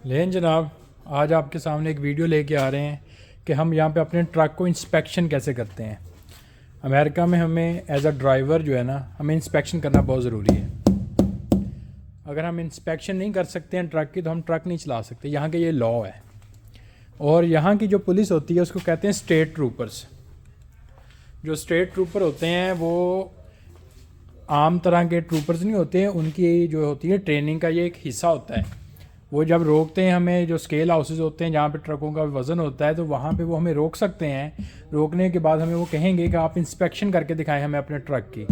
लेकिन जनाब, आज आपके सामने एक वीडियो लेके आ रहे हैं कि हम यहाँ पे अपने ट्रक को इंस्पेक्शन कैसे करते हैं। अमेरिका में हमें एज अ ड्राइवर जो है ना, हमें इंस्पेक्शन करना बहुत ज़रूरी है। अगर हम इंस्पेक्शन नहीं कर सकते हैं ट्रक की तो हम ट्रक नहीं चला सकते। यहाँ के ये लॉ है। और यहाँ की जो पुलिस होती है उसको कहते हैं स्टेट ट्रूपर्स। जो स्टेट ट्रूपर होते हैं वो आम तरह के ट्रूपर्स नहीं होते हैं, उनकी जो होती है ट्रेनिंग का ये एक हिस्सा होता है। वो जब रोकते हैं हमें, जो स्केल हाउसेस होते हैं जहाँ पे ट्रकों का वज़न होता है, तो वहाँ पे वो हमें रोक सकते हैं। रोकने के बाद हमें वो कहेंगे कि आप इंस्पेक्शन करके दिखाएं हमें अपने ट्रक की।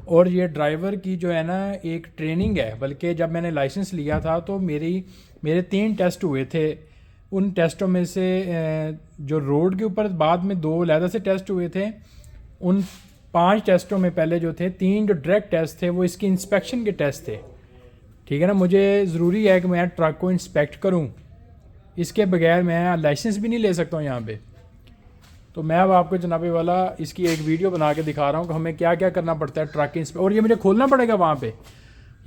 और ये ड्राइवर की जो है ना एक ट्रेनिंग है। बल्कि जब मैंने लाइसेंस लिया था तो मेरे 3 टेस्ट हुए थे। उन टेस्टों में से जो रोड के ऊपर बाद में 2 अलहदा से टेस्ट हुए थे, उन 5 टेस्टों में पहले जो थे 3 जो डायरेक्ट टेस्ट थे वो इसकी इंस्पेक्शन के टेस्ट थे। ठीक है ना। मुझे ज़रूरी है कि मैं ट्रक को इंस्पेक्ट करूं, इसके बगैर मैं लाइसेंस भी नहीं ले सकता हूं यहाँ पे। तो मैं अब आपको जनाबे वाला इसकी एक वीडियो बना के दिखा रहा हूँ कि हमें क्या क्या करना पड़ता है ट्रक के और ये मुझे खोलना पड़ेगा वहाँ पे।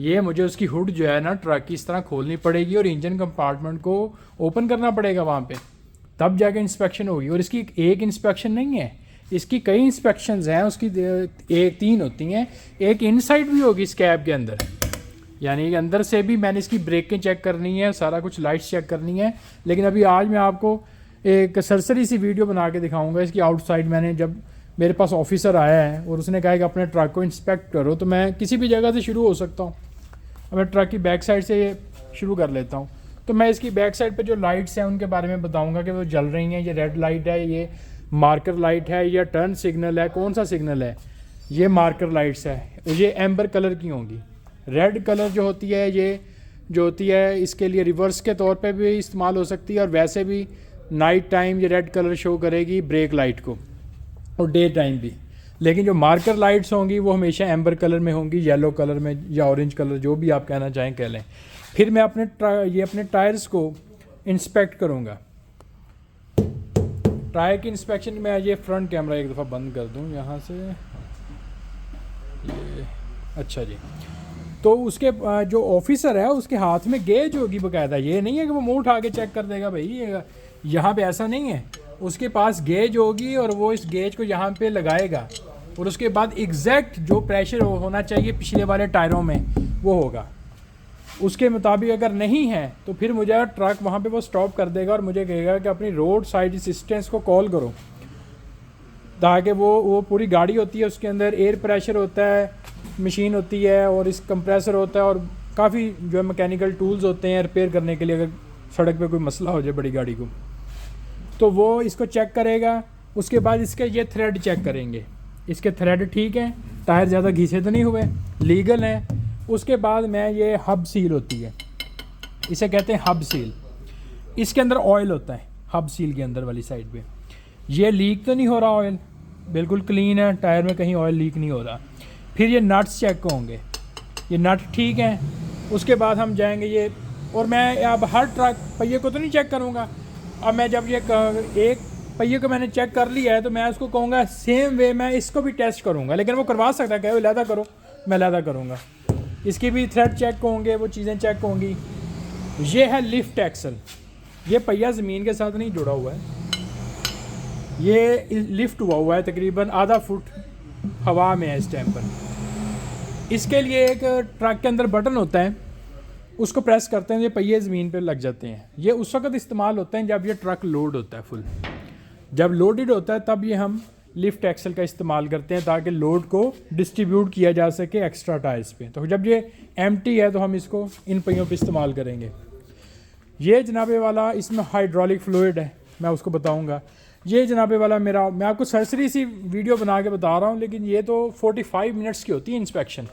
ये मुझे उसकी हुड जो है ना ट्रक की इस तरह खोलनी पड़ेगी और इंजन कंपार्टमेंट को ओपन करना पड़ेगा वहाँ पे, तब जाके इंस्पेक्शन होगी। और इसकी एक इंस्पेक्शन नहीं है, इसकी कई इंस्पेक्शंस हैं। उसकी 3 होती हैं। एक इनसाइड भी होगी इस कैब के अंदर, यानी कि अंदर से भी मैंने इसकी ब्रेकें चेक करनी है, सारा कुछ लाइट्स चेक करनी है। लेकिन अभी आज मैं आपको एक सरसरी सी वीडियो बना के दिखाऊंगा इसकी आउटसाइड। मैंने जब मेरे पास ऑफिसर आया है और उसने कहा कि अपने ट्रक को इंस्पेक्ट करो, तो मैं किसी भी जगह से शुरू हो सकता हूँ। अब मैं ट्रक की बैक साइड से शुरू कर लेता हूँ। तो मैं इसकी बैक साइड पर जो लाइट्स हैं उनके बारे में बताऊँगा कि वो जल रही हैं। ये रेड लाइट है, ये मार्कर लाइट है, या टर्न सिग्नल है, कौन सा सिग्नल है। ये मार्कर लाइट्स है, ये एम्बर कलर की होंगी। रेड कलर जो होती है, ये जो होती है इसके लिए रिवर्स के तौर पे भी इस्तेमाल हो सकती है, और वैसे भी नाइट टाइम ये रेड कलर शो करेगी ब्रेक लाइट को, और डे टाइम भी। लेकिन जो मार्कर लाइट्स होंगी वो हमेशा एम्बर कलर में होंगी, येलो कलर में या ऑरेंज कलर, जो भी आप कहना चाहें कह लें। फिर मैं अपने टायर्स को इंस्पेक्ट करूँगा। टायर की इंस्पेक्शन में ये फ्रंट कैमरा एक दफ़ा बंद कर दूँ यहाँ से। ये अच्छा जी। तो उसके जो ऑफिसर है उसके हाथ में गेज होगी बकायदा। ये नहीं है कि वो मुंह उठा के चेक कर देगा भाई, यहाँ पे ऐसा नहीं है। उसके पास गेज होगी और वो इस गेज को यहाँ पे लगाएगा, और उसके बाद एग्जैक्ट जो प्रेशर होना चाहिए पिछले वाले टायरों में वो होगा। उसके मुताबिक अगर नहीं है तो फिर मुझे ट्रक वहाँ पे वो स्टॉप कर देगा और मुझे कहेगा कि अपनी रोड साइड असिस्टेंस को कॉल करो, ताकि वो पूरी गाड़ी होती है, उसके अंदर एयर प्रेशर होता है, मशीन होती है और इस कंप्रेसर होता है, और काफ़ी जो है मैकेनिकल टूल्स होते हैं रिपेयर करने के लिए अगर सड़क पे कोई मसला हो जाए बड़ी गाड़ी को। तो वो इसको चेक करेगा। उसके बाद इसके ये थ्रेड चेक करेंगे, इसके थ्रेड ठीक हैं, टायर ज़्यादा घिसे तो नहीं हुए, लीगल हैं। उसके बाद मैं ये हब सील होती है, इसे कहते हैं हब सील। इसके अंदर ऑयल होता है हब सील के अंदर वाली साइड पे। ये लीक तो नहीं हो रहा, ऑयल बिल्कुल क्लीन है, टायर में कहीं ऑयल लीक नहीं हो रहा। फिर ये नट्स चेक होंगे, ये नट ठीक हैं। उसके बाद हम जाएंगे ये, और मैं अब हर ट्रक पहिए को तो नहीं चेक करूँगा। अब मैं जब ये एक पहिए को मैंने चेक कर लिया है तो मैं उसको कहूँगा सेम वे मैं इसको भी टेस्ट करूँगा। लेकिन वो करवा सकता है, कहे लहदा करो, मैं लहदा करूँगा। इसकी भी थ्रेड चेक होंगे, वो चीज़ें चेक होंगी। ये है लिफ्ट एक्सल। ये पहिया ज़मीन के साथ नहीं जुड़ा हुआ है, ये लिफ्ट हुआ है, तकरीबन आधा फुट हवा में है इस टाइम पर। इसके लिए एक ट्रक के अंदर बटन होता है, उसको प्रेस करते हैं, ये पहिए ज़मीन पर लग जाते हैं। ये उस वक्त इस्तेमाल होते हैं जब ये ट्रक लोड होता है फुल। जब लोडेड होता है तब ये हम लिफ्ट एक्सल का इस्तेमाल करते हैं, ताकि लोड को डिस्ट्रीब्यूट किया जा सके एक्स्ट्रा टायर्स पे। तो जब ये एम्प्टी है तो हम इसको इन पहियों पे इस्तेमाल करेंगे। ये जनाबे वाला इसमें हाइड्रोलिक फ्लूइड है, मैं उसको बताऊंगा। ये जनाबे वाला मैं आपको सरसरी सी वीडियो बना के बता रहा हूँ, लेकिन ये तो 45 मिनट्स की होती है इंस्पेक्शन।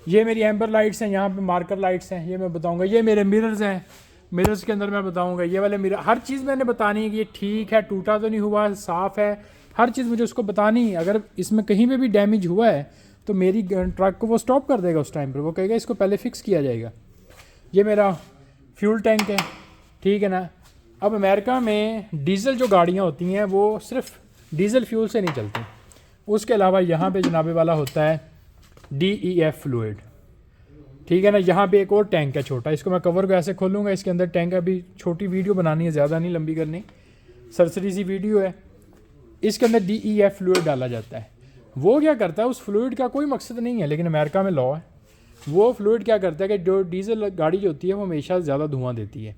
ये मेरी एम्बर लाइट्स हैं, यहाँ पे मार्कर लाइट्स हैं, ये मैं बताऊँगा। ये मेरे मिरर्स हैं, मिरर्स के अंदर मैं बताऊँगा। ये वाले मिरर, हर चीज़ मैंने बतानी है कि ये ठीक है, टूटा तो नहीं हुआ, साफ़ है, हर चीज़ मुझे उसको बतानी है। अगर इसमें कहीं पे भी डैमेज हुआ है तो मेरी ट्रक को वो स्टॉप कर देगा उस टाइम पर, वो कहेगा इसको पहले फिक्स किया जाएगा। ये मेरा फ्यूल टैंक है, ठीक है ना। अब अमेरिका में डीज़ल जो गाड़ियाँ होती हैं वो सिर्फ डीज़ल फ्यूल से नहीं चलती, उसके अलावा यहाँ पे जनाबे वाला होता है DEF फ्लूइड। ठीक है ना। यहाँ पे एक और टैंक है छोटा, इसको मैं कवर को ऐसे खोलूँगा, इसके अंदर टैंक है। अभी छोटी वीडियो बनानी है, ज़्यादा नहीं लंबी करनी, सरसरी सी वीडियो है। इसके अंदर DEF फ्लूइड डाला जाता है। वो क्या करता है, उस फ्लूइड का कोई मकसद नहीं है, लेकिन अमेरिका में लॉ है। वो फ्लूइड क्या करता है कि जो डीजल गाड़ी जो होती है वो हमेशा ज़्यादा धुआं देती है,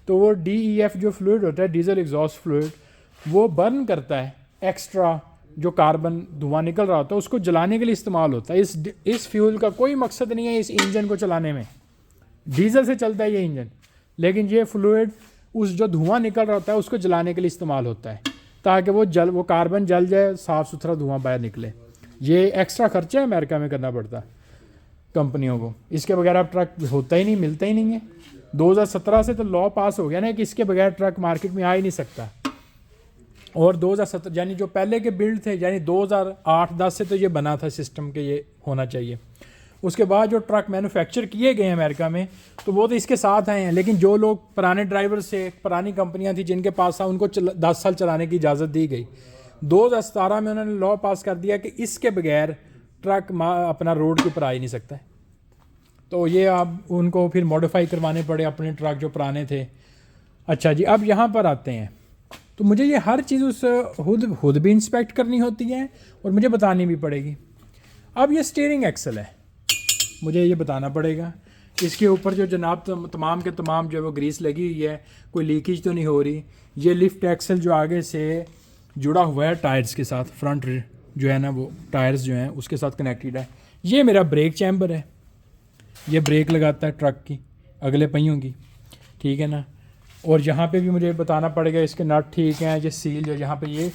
तो वो DEF जो फ्लूइड होता है, डीजल एग्जॉस्ट फ्लूइड, वो बर्न करता है एक्स्ट्रा जो कार्बन धुआं निकल रहा होता है, उसको जलाने के लिए इस्तेमाल होता है। इस फ्यूल का कोई मकसद नहीं है इस इंजन को चलाने में। डीजल से चलता है ये इंजन, लेकिन ये फ्लूइड उस जो धुआं निकल रहा होता है उसको जलाने के लिए इस्तेमाल होता है, ताकि वो कार्बन जल जाए, साफ़ सुथरा धुआं बाहर निकले। ये एक्स्ट्रा खर्चा है अमेरिका में करना पड़ता है कंपनियों को। इसके बगैर अब ट्रक होता ही नहीं, मिलता ही नहीं है। 2017 से तो लॉ पास हो गया ना कि इसके बगैर ट्रक मार्केट में आ ही नहीं सकता। और 2017 यानी जो पहले के बिल्ड थे, यानी 2008-10 से तो ये बना था सिस्टम के ये होना चाहिए। उसके बाद जो ट्रक मैन्युफैक्चर किए गए हैं अमेरिका में, तो वो तो इसके साथ आए हैं। लेकिन जो लोग पुराने ड्राइवर से, पुरानी कंपनियां थी जिनके पास था, उनको 10 साल चलाने की इजाज़त दी गई। 2017 में उन्होंने लॉ पास कर दिया कि इसके बगैर ट्रक अपना रोड के ऊपर आ ही नहीं सकता है। तो ये आप उनको फिर मॉडिफाई करवाने पड़े अपने ट्रक जो पुराने थे। अच्छा जी, अब यहाँ पर आते हैं, तो मुझे ये हर चीज़ उस खुद भी इंस्पेक्ट करनी होती है और मुझे बतानी भी पड़ेगी। अब ये स्टीयरिंग एक्सल है, मुझे ये बताना पड़ेगा इसके ऊपर जो जनाब तमाम के तमाम जो वो ग्रीस लगी हुई है, कोई लीकेज तो नहीं हो रही। ये लिफ्ट एक्सल जो आगे से जुड़ा हुआ है टायर्स के साथ, फ्रंट जो है ना वो टायर्स जो हैं उसके साथ कनेक्टेड है। ये मेरा ब्रेक चैम्बर है, ये ब्रेक लगाता है ट्रक की अगले पहियों की, ठीक है ना। और यहाँ पे भी मुझे बताना पड़ेगा इसके नट ठीक हैं। ये सील जो यहाँ पे ये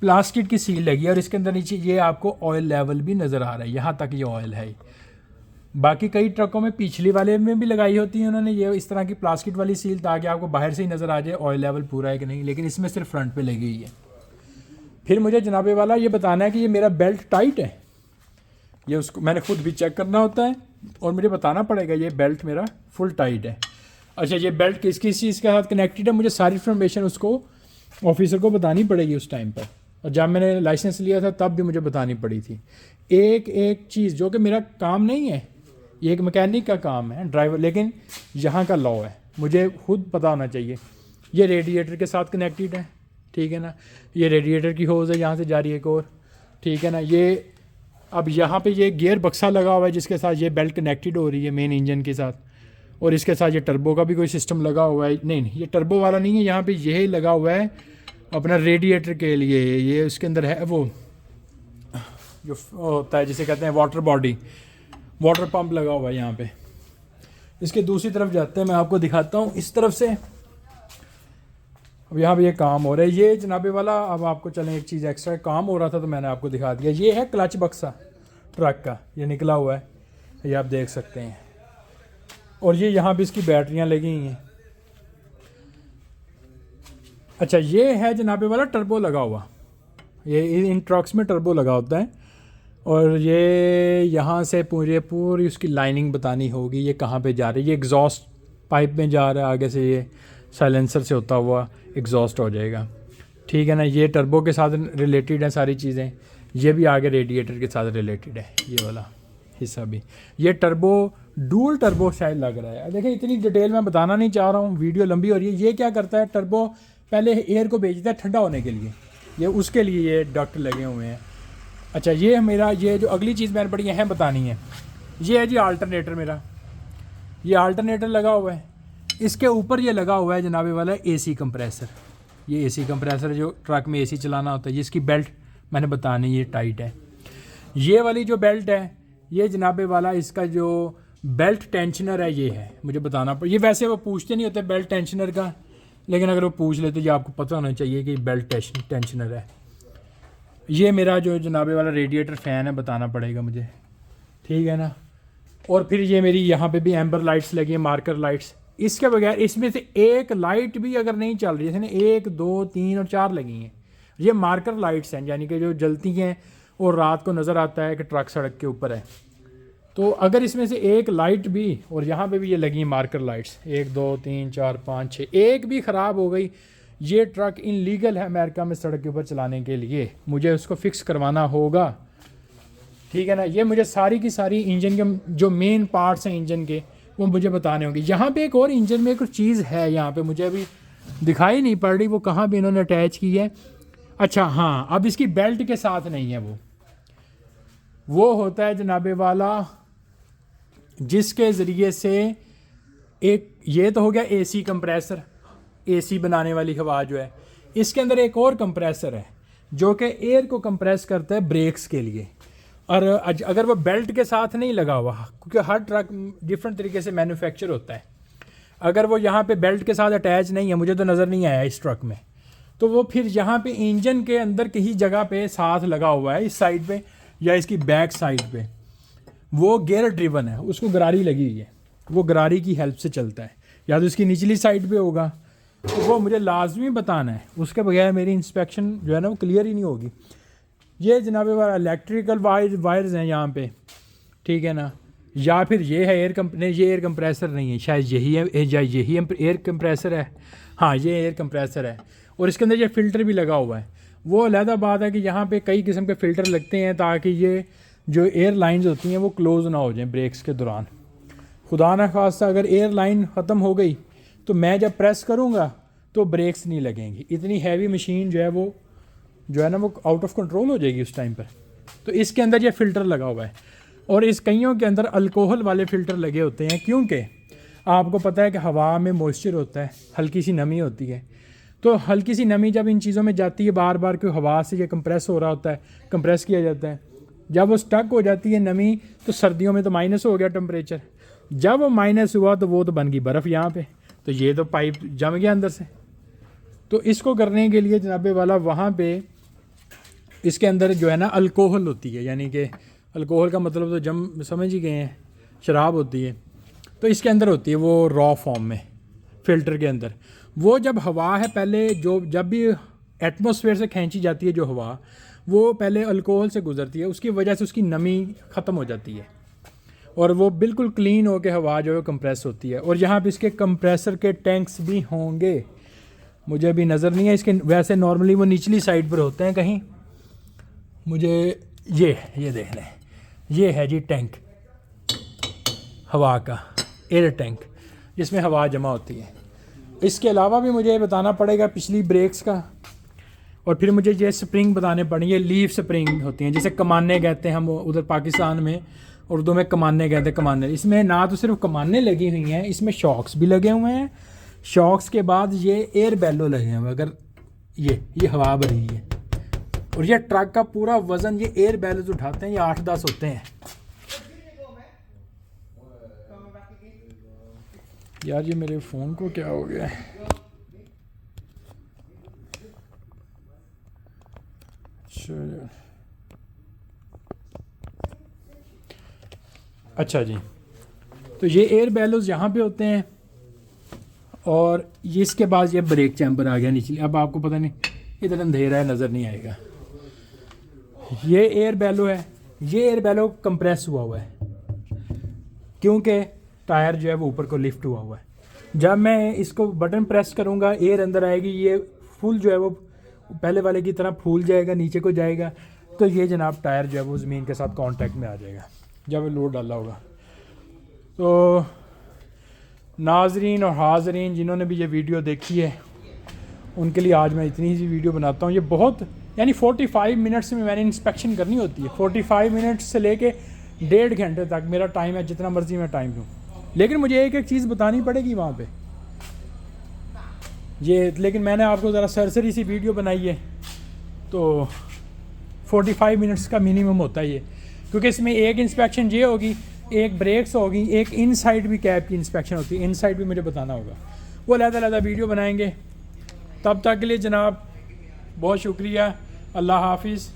प्लास्टिक की सील लगी है और इसके अंदर नीचे ये आपको ऑयल लेवल भी नज़र आ रहा है, यहाँ तक ये ऑयल है। बाकी कई ट्रकों में पिछली वाले में भी लगाई होती है उन्होंने ये इस तरह की प्लास्टिक वाली सील, ताकि आपको बाहर से ही नज़र आ जाए ऑयल लेवल पूरा है कि नहीं, लेकिन इसमें सिर्फ फ्रंट पे लगी हुई है। फिर मुझे जनाबे वाला ये बताना है कि ये मेरा बेल्ट टाइट है, ये उसको मैंने खुद भी चेक करना होता है और मुझे बताना पड़ेगा ये बेल्ट मेरा फुल टाइट है। अच्छा, ये बेल्ट किस किस चीज़ के साथ कनेक्टेड है, मुझे सारी इन्फॉर्मेशन उसको ऑफिसर को बतानी पड़ेगी उस टाइम पर। और जब मैंने लाइसेंस लिया था तब भी मुझे बतानी पड़ी थी एक एक चीज़, जो कि मेरा काम नहीं है, ये एक मैकेनिक का काम है ड्राइवर, लेकिन यहाँ का लॉ है, मुझे खुद पता होना चाहिए। ये रेडिएटर के साथ कनेक्टेड है, ठीक है ना। ये रेडिएटर की होज़ है, यहाँ से जा रही है एक और, ठीक है ना। ये अब यहाँ पे ये गियर बक्सा लगा हुआ है जिसके साथ ये बेल्ट कनेक्टेड हो रही है मेन इंजन के साथ, और इसके साथ ये टर्बो का भी कोई सिस्टम लगा हुआ है। नहीं, ये टर्बो वाला नहीं है, यहाँ पे यही लगा हुआ है अपना रेडिएटर के लिए। ये उसके अंदर है वो जो होता है जिसे कहते हैं वाटर बॉडी, वाटर पंप लगा हुआ है यहाँ पे। इसके दूसरी तरफ जाते हैं, मैं आपको दिखाता हूँ इस तरफ से। अब यहाँ पे ये काम हो रहा है, ये जनाबे वाला। अब आपको चलें एक चीज़ एक्स्ट्रा काम हो रहा था तो मैंने आपको दिखा दिया। ये है क्लच बक्सा ट्रक का, ये निकला हुआ है, ये आप देख सकते हैं। और ये यहाँ पे इसकी बैटरियाँ लगी हुई हैं। अच्छा, ये है जनाबे वाला टर्बो लगा हुआ, ये इन ट्रक्स में टर्बो लगा होता है। और ये यहाँ से पूरी उसकी लाइनिंग बतानी होगी, ये कहाँ पे जा रही है। ये एग्जॉस्ट पाइप में जा रहा है, आगे से ये साइलेंसर से होता हुआ एग्जॉस्ट हो जाएगा, ठीक है ना। ये टर्बो के साथ रिलेटेड है सारी चीज़ें, ये भी आगे रेडिएटर के साथ रिलेटेड है ये वाला हिस्सा भी। ये टर्बो डूल टर्बो शायद लग रहा है। देखिए, इतनी डिटेल मैं बताना नहीं चाह रहा हूँ, वीडियो लंबी हो रही है। ये क्या करता है, टर्बो पहले एयर को भेजता है ठंडा होने के लिए, ये उसके लिए ये डक्ट लगे हुए हैं। अच्छा, ये मेरा ये जो अगली चीज़ मैंने बड़ी अहम बतानी है, ये है जी अल्टरनेटर मेरा। ये अल्टरनेटर लगा हुआ है, इसके ऊपर ये लगा हुआ है जनाबे वाला AC कंप्रेसर। ये AC कंप्रेसर जो ट्रक में AC चलाना होता है, जिसकी बेल्ट मैंने बतानी ये टाइट है। ये वाली जो बेल्ट है, ये जनाबे वाला इसका जो बेल्ट टेंशनर है, ये है, मुझे बताना पड़। ये वैसे वो पूछते नहीं होते बेल्ट टेंशनर का, लेकिन अगर वो पूछ लेते, ये आपको पता होना चाहिए कि बेल्ट टेंशनर है। ये मेरा जो जनाबे वाला रेडिएटर फ़ैन है, बताना पड़ेगा मुझे, ठीक है ना। और फिर ये मेरी यहाँ पे भी एम्बर लाइट्स लगी हैं, मार्कर लाइट्स। इसके बगैर इसमें से एक लाइट भी अगर नहीं चल रही है, 1 2 3 और 4 लगी हैं, ये मार्कर लाइट्स हैं, यानी कि जो जलती हैं और रात को नज़र आता है कि ट्रक सड़क के ऊपर है। तो अगर इसमें से एक लाइट भी, और यहाँ पे भी ये लगी हैं मार्कर लाइट्स, 1 2 3 4 5 6, एक भी ख़राब हो गई, ये ट्रक इनलीगल है अमेरिका में सड़क के ऊपर चलाने के लिए, मुझे उसको फिक्स करवाना होगा। ठीक है ना। ये मुझे सारी की सारी इंजन के जो मेन पार्ट्स हैं इंजन के वो मुझे बताने होंगे। यहाँ पे एक और इंजन में एक चीज़ है, यहाँ पे मुझे अभी दिखाई नहीं पड़ रही, वो कहाँ पे इन्होंने अटैच की है। अच्छा हाँ, अब इसकी बेल्ट के साथ नहीं है, वो होता है जनाबे वाला जिसके ज़रिए से एक, ये तो हो गया एसी कंप्रेसर, एसी बनाने वाली हवा जो है। इसके अंदर एक और कंप्रेसर है जो कि एयर को कंप्रेस करता है ब्रेक्स के लिए। और अगर वो बेल्ट के साथ नहीं लगा हुआ, क्योंकि हर ट्रक डिफरेंट तरीके से मैन्युफैक्चर होता है, अगर वो यहाँ पे बेल्ट के साथ अटैच नहीं है, मुझे तो नज़र नहीं आया इस ट्रक में, तो वो फिर यहाँ पे इंजन के अंदर कहीं जगह पे साथ लगा हुआ है, इस साइड पे या इसकी बैक साइड पे। वो गियर ड्रिवन है, उसको गरारी लगी हुई है, वो गरारी की हेल्प से चलता है, या तो इसकी निचली साइड पे होगा, तो वो मुझे लाजमी बताना है, उसके बगैर मेरी इंस्पेक्शन जो है ना वो क्लियर ही नहीं होगी। ये जनाबे वाला इलेक्ट्रिकल वायर्स हैं यहाँ पे, ठीक है ना, या फिर ये है एयर ये एयर कंप्रेसर नहीं है, शायद यही है, या यही एयर कंप्रेसर है, हाँ ये एयर कंप्रेसर है। और इसके अंदर ये फ़िल्टर भी लगा हुआ है। वो अलहदा बात है कि यहाँ पे कई किस्म के फ़िल्टर लगते हैं ताकि ये जो एयर लाइन्स होती हैं वो क्लोज़ ना हो जाएं ब्रेक्स के दौरान। खुदा ना खास्ता अगर एयर लाइन ख़त्म हो गई तो मैं जब प्रेस करूँगा तो ब्रेक्स नहीं लगेंगी, इतनी हैवी मशीन जो है वो आउट ऑफ कंट्रोल हो जाएगी उस टाइम पर। तो इसके अंदर ये फ़िल्टर लगा हुआ है, और इस कईयों के अंदर अल्कोहल वाले फ़िल्टर लगे होते हैं, क्योंकि आपको पता है कि हवा में मॉइस्चर होता है, हल्की सी नमी होती है, तो हल्की सी नमी जब इन चीज़ों में जाती है बार बार, क्योंकि हवा से ये कंप्रेस हो रहा होता है, कंप्रेस किया जाता है, जब वो स्टक हो जाती है नमी, तो सर्दियों में तो माइनस हो गया टेम्परेचर, जब वो माइनस हुआ तो वो तो बन गई बर्फ़ यहाँ पे, तो ये तो पाइप जम गया अंदर से। तो इसको करने के लिए जनाबे वाला वहाँ पे इसके अंदर जो है ना अल्कोहल होती है, यानी कि अल्कोहल का मतलब तो समझ ही गए हैं, शराब होती है, तो इसके अंदर होती है वो रॉ फॉर्म में फ़िल्टर के अंदर। वो जब हवा है पहले जब भी एटमॉस्फेयर से खींची जाती है जो हवा, वो पहले अल्कोहल से गुजरती है, उसकी वजह से उसकी नमी ख़त्म हो जाती है और वो बिल्कुल क्लीन हो के हवा जो है कंप्रेस होती है। और यहाँ पे इसके कंप्रेसर के टैंक्स भी होंगे, मुझे अभी नज़र नहीं है इसके, वैसे नॉर्मली वो निचली साइड पर होते हैं कहीं, मुझे ये देख लें, ये है जी टैंक हवा का, एयर टैंक जिसमें हवा जमा होती है। इसके अलावा भी मुझे बताना पड़ेगा पिछली ब्रेक्स का, और फिर मुझे ये स्प्रिंग बताने पड़ेंगे, लीफ स्प्रिंग होती हैं जिसे कमाने कहते हैं हम उधर पाकिस्तान में, उर्दू में कमाने कहते हैं, कमाने। इसमें ना तो सिर्फ कमाने लगी हुई हैं, इसमें शॉक्स भी लगे हुए हैं, शॉक्स के बाद ये एयर बैलो लगे हुए हैं, अगर ये हवा भरी है, और ये ट्रक का पूरा वज़न ये एयर बैलोज उठाते हैं, ये 8-10 होते हैं। यार ये मेरे फ़ोन को क्या हो गया है, अच्छा जी, तो ये एयर बैलोज यहाँ पे होते हैं, और ये इसके बाद ये ब्रेक चैम्बर आ गया नीचे। अब आपको पता नहीं, इधर अंधेरा है नज़र नहीं आएगा, ये एयर बैलो है, ये एयर बैलो कंप्रेस हुआ है क्योंकि टायर जो है वो ऊपर को लिफ्ट हुआ है। जब मैं इसको बटन प्रेस करूँगा एयर अंदर आएगी, ये फुल जो है वो पहले वाले की तरह फूल जाएगा, नीचे को जाएगा, तो ये जनाब टायर जो है वो ज़मीन के साथ कांटेक्ट में आ जाएगा जब लोड डाला होगा। तो नाजरीन और हाजरीन जिन्होंने भी ये वीडियो देखी है उनके लिए आज मैं इतनी सी वीडियो बनाता हूँ। ये बहुत यानी 45 मिनट्स में मैंने इंस्पेक्शन करनी होती है, 45 मिनट्स से लेके 1.5 घंटे तक मेरा टाइम है, जितना मर्जी मैं टाइम दूँ, लेकिन मुझे एक एक चीज़ बतानी पड़ेगी वहाँ पे ये। लेकिन मैंने आपको ज़रा सरसरी सी वीडियो बनाई है, तो 45 मिनट्स का मिनिमम होता है ये, क्योंकि इसमें एक इंस्पेक्शन ये होगी, एक ब्रेक्स होगी, एक इनसाइड भी कैब की इंस्पेक्शन होती है, इनसाइड भी मुझे बताना होगा, वो अलग-अलग वीडियो बनाएंगे। तब तक के लिए जनाब बहुत शुक्रिया, अल्लाह हाफिज़।